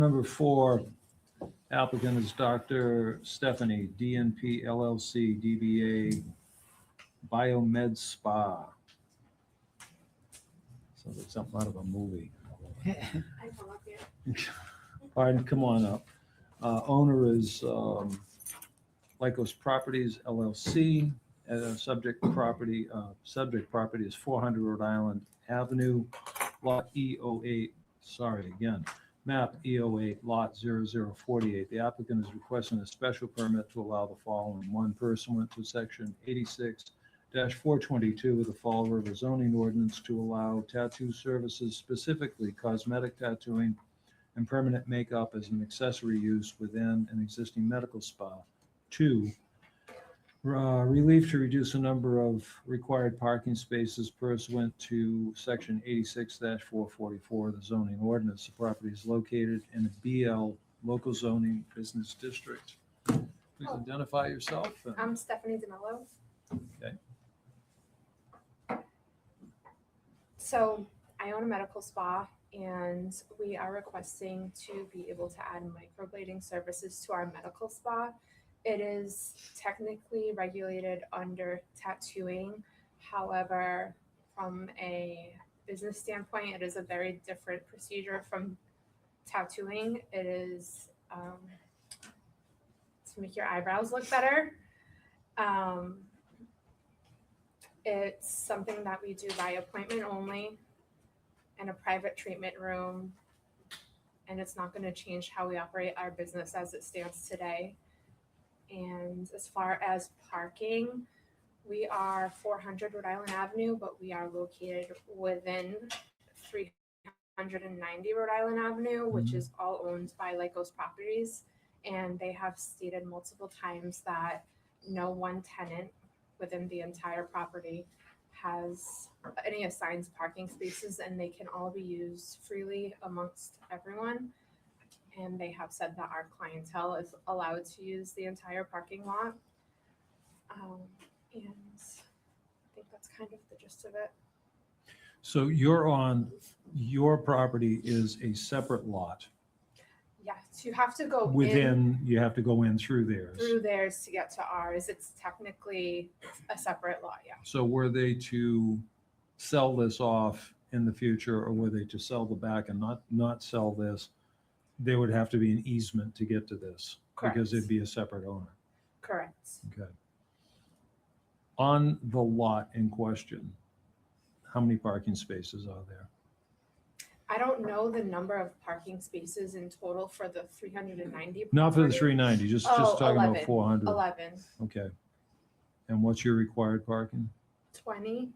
Number 4, applicant is Dr. Stephanie, DNP LLC, DBA BioMed Spa. Sounds like something out of a movie. Pardon, come on up. Owner is Lycos Properties LLC. Subject property is 400 Rhode Island Avenue, lot E08. Sorry, again, map E08, lot 0048. The applicant is requesting a special permit to allow the following. One, pursuant to section 86-422 of the Fall River zoning ordinance to allow tattoo services, specifically cosmetic tattooing and permanent makeup, as an accessory use within an existing medical spa. 2, relief to reduce the number of required parking spaces pursuant to section 86-444 of the zoning ordinance. The property is located in a BL local zoning business district. Please identify yourself. I'm Stephanie DeMello. Okay. So I own a medical spa, and we are requesting to be able to add microblading services to our medical spa. It is technically regulated under tattooing. However, from a business standpoint, it is a very different procedure from tattooing. It is to make your eyebrows look better. It's something that we do by appointment only in a private treatment room, and it's not going to change how we operate our business as it stands today. And as far as parking, we are 400 Rhode Island Avenue, but we are located within 390 Rhode Island Avenue, which is all owned by Lycos Properties. And they have stated multiple times that no one tenant within the entire property has any assigned parking spaces, and they can all be used freely amongst everyone. And they have said that our clientele is allowed to use the entire parking lot. And I think that's kind of the gist of it. So your property is a separate lot. Yes, you have to go You have to go in through theirs. through theirs to get to ours. It's technically a separate lot, yeah. So were they to sell this off in the future, or were they to sell the back and not sell this, there would have to be an easement to get to this? Correct. Because it'd be a separate owner. Correct. Okay. On the lot in question, how many parking spaces are there? I don't know the number of parking spaces in total for the 390. Not for the property. 390, just talking 11, about 400. 11, Okay. And what's your required parking? 20.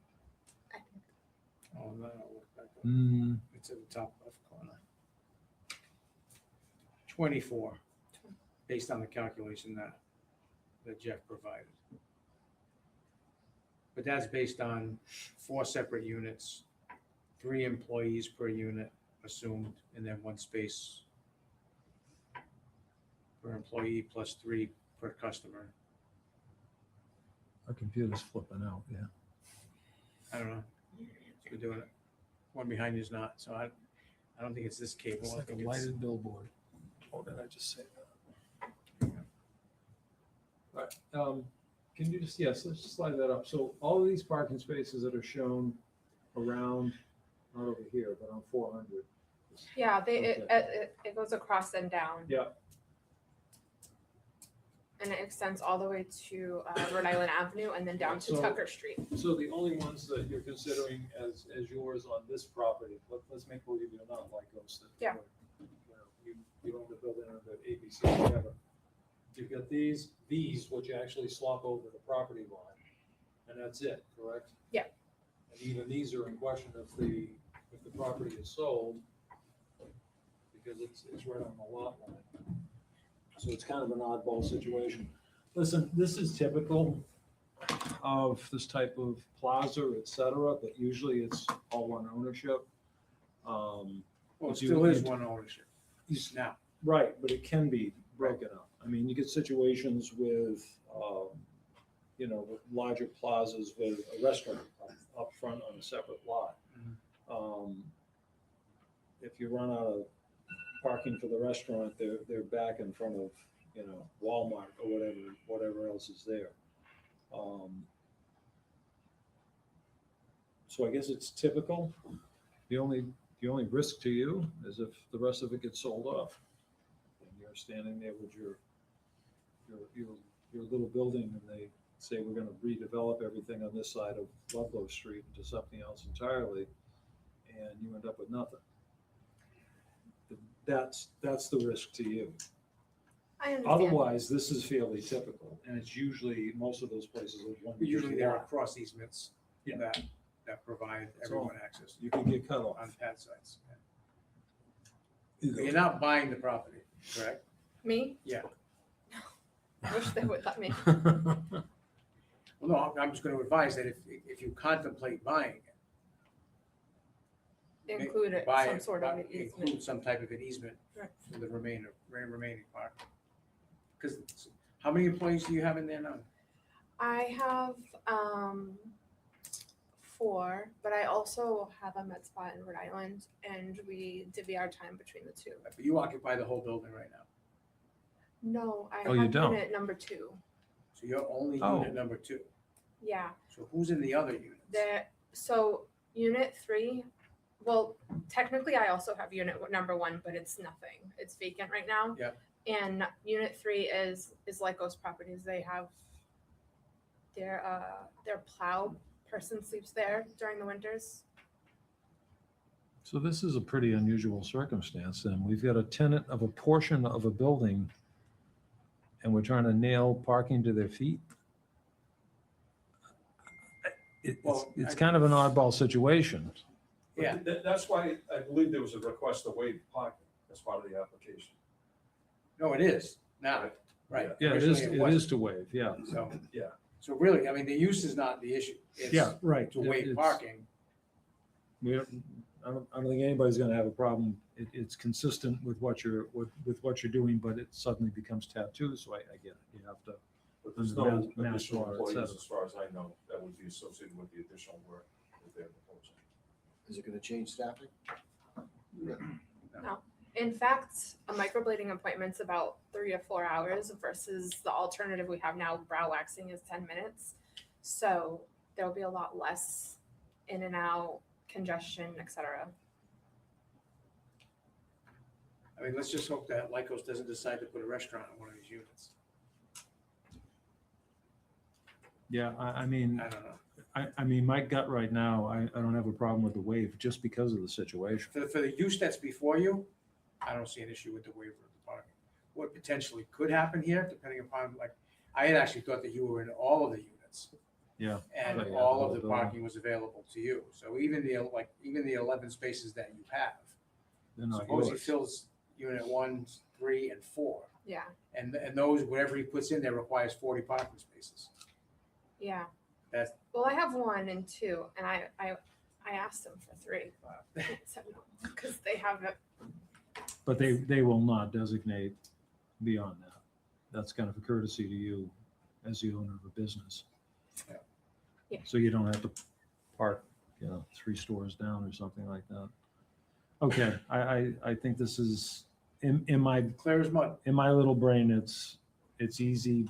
Oh, no, look back up. Mm, It's at the top left corner. 24, based on the calculation that Jeff provided. But that's based on 4 separate units, 3 employees per unit assumed, and then 1 space per employee plus 3 per customer. our computer's flipping out, yeah. I don't know. We're doing it. One behind you is not, so I don't think it's this cable. It's I like think a it's- lighted billboard. Oh, did I just say that? All right, can you just, yes, let's just slide that up. So all of these parking spaces that are shown around, not over here, but on 400. Yeah, Okay. it goes across and down. Yeah. And it extends all the way to Rhode Island Avenue and then down to So- Tucker Street. So the only ones that you're considering as yours on this property, let's make believe you're not like those that. Yeah. You own the building under ABC, whatever. You've got these, which actually slop over the property line, and that's it, correct? Yeah. And even these are in question if the property is sold, because it's right on the lot line. So it's kind of an oddball situation. Listen, this is typical of this type of plaza, et cetera, but usually it's all one ownership. Well, But it you- still is one ownership. Now, Right, but it can be broken up. I mean, you get situations with, with larger plazas with a restaurant up front on a separate lot. If you run out of parking for the restaurant, they're back in front of, you know, Walmart or whatever else is there. So I guess it's typical. The only risk to you is if the rest of it gets sold off. And you're standing there with your little building and they say, we're gonna redevelop everything on this side of Ludlow Street into something else entirely, and you end up with nothing. That's the risk to you. I understand. Otherwise, this is fairly typical, and it's usually, most of those places are one. Usually there are cross easements Yeah. that provide So everyone access you can get cut on off. pad sites. You're not buying the property, correct? Me? Yeah. I wish they would let me. Well, no, I'm just going to advise that if you contemplate buying it, Include it, buy some it, sort of an include easement. some type of an easement Right. for the remaining part. Because how many employees do you have in there now? I have 4, but I also have a med spa in Rhode Island, and we divvy our time between the two. But you occupy the whole building right now. No, I Oh, you have don't? unit number 2. So you're only Oh. unit number 2. Yeah, So who's in the other units? so unit 3. Well, technically, I also have unit number 1, but it's nothing. It's vacant right now. Yeah. And unit 3 is Lycos Properties. They have their plow person sleeps there during the winters. So this is a pretty unusual circumstance then. We've got a tenant of a portion of a building and we're trying to nail parking to their feet. Well, It's kind of an oddball situation. Yeah. That's why I believe there was a request to waive parking as part of the application. No, it is now, right? Yeah, it Originally is wasn't. to waive, yeah. So, Yeah. so really, I mean, the use is not the issue. It's Yeah, right. to waive It's- parking. I don't think anybody's gonna have a problem. It's consistent with what you're doing, but it suddenly becomes tattoo, so I get it. You have to, But there's Under no mass- mass additional law, et employees, cetera. as far as I know, that would be associated with the additional work that they're proposing. Is it gonna change staffing? In fact, a microblading appointment's about 3 to 4 hours versus the alternative we have now, brow waxing, is 10 minutes. So there'll be a lot less in and out, congestion, etc. I mean, let's just hope that Lycos doesn't decide to put a restaurant in one of these units. yeah, I mean, I don't know. I mean, my gut right now, I don't have a problem with the waive just because of the situation. For the use that's before you, I don't see an issue with the waiver of the parking. What potentially could happen here, depending upon, like, I had actually thought that you were in all of the units. Yeah. And Oh, yeah, all the of the whole parking was available to you. So even the 11 spaces that you have, They're not suppose he yours. fills unit 1, 3, and 4. Yeah, And those, whatever he puts in there requires 40 parking spaces. yeah. That's- Well, I have 1 and 2, and I asked them for 3, but they said no because they have it. But they will not designate beyond that. That's kind of a courtesy to you as the owner of a business. Yeah. Yeah. So you don't have to park, 3 stores down or something like that. Okay, I think this is, in my Clear as mud. little brain, it's easy.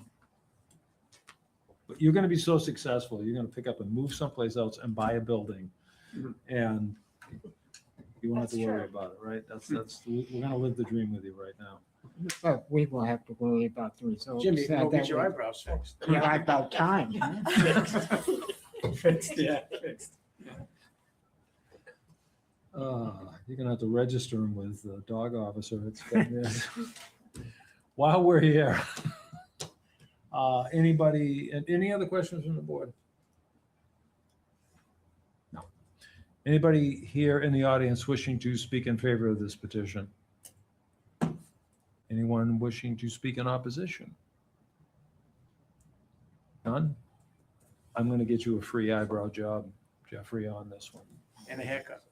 But you're gonna be so successful, you're gonna pick up and move someplace else and buy a building. And you won't have to That's worry true. about it, right? We're gonna live the dream with you right now. But we will have to worry about the results. Jimmy, you can go that get your we- eyebrows fixed. Yeah, about time. huh? Fixed, yeah, fixed. You're gonna have to register him with the dog officer. While we're here, any other questions from the board? No. Anybody here in the audience wishing to speak in favor of this petition? Anyone wishing to speak in opposition? None? I'm gonna get you a free eyebrow job, Jeffrey, on this one. And a haircut.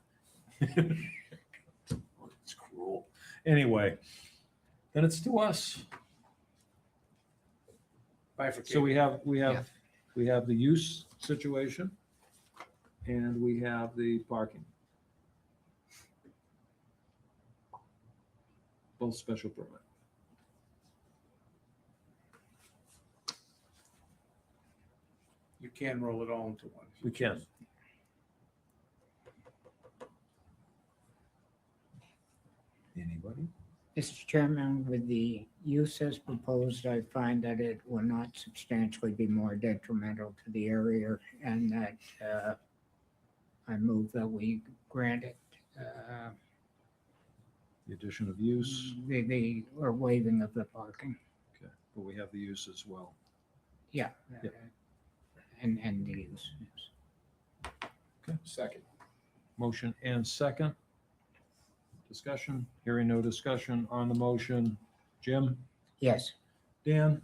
It's cruel. Anyway, then it's to us. Bifurcated. So we have the use situation and we have the parking. medical special permit. You can roll it all into one. We can. Anybody? Mr. Chairman, with the use as proposed, I find that it will not substantially be more detrimental to the area and that I move that we grant it The addition of use, or waiving of the parking. okay, but we have the use as well. Yeah. Yep. And the use, yes. Second. Motion and second. Discussion, hearing no discussion on the motion. Jim, Yes. Dan,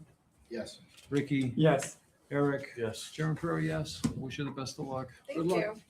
Yes. Ricky, Yes. Eric, Yes. Chairman Prairie, yes. Wish you the best of luck. Thank Good luck. you.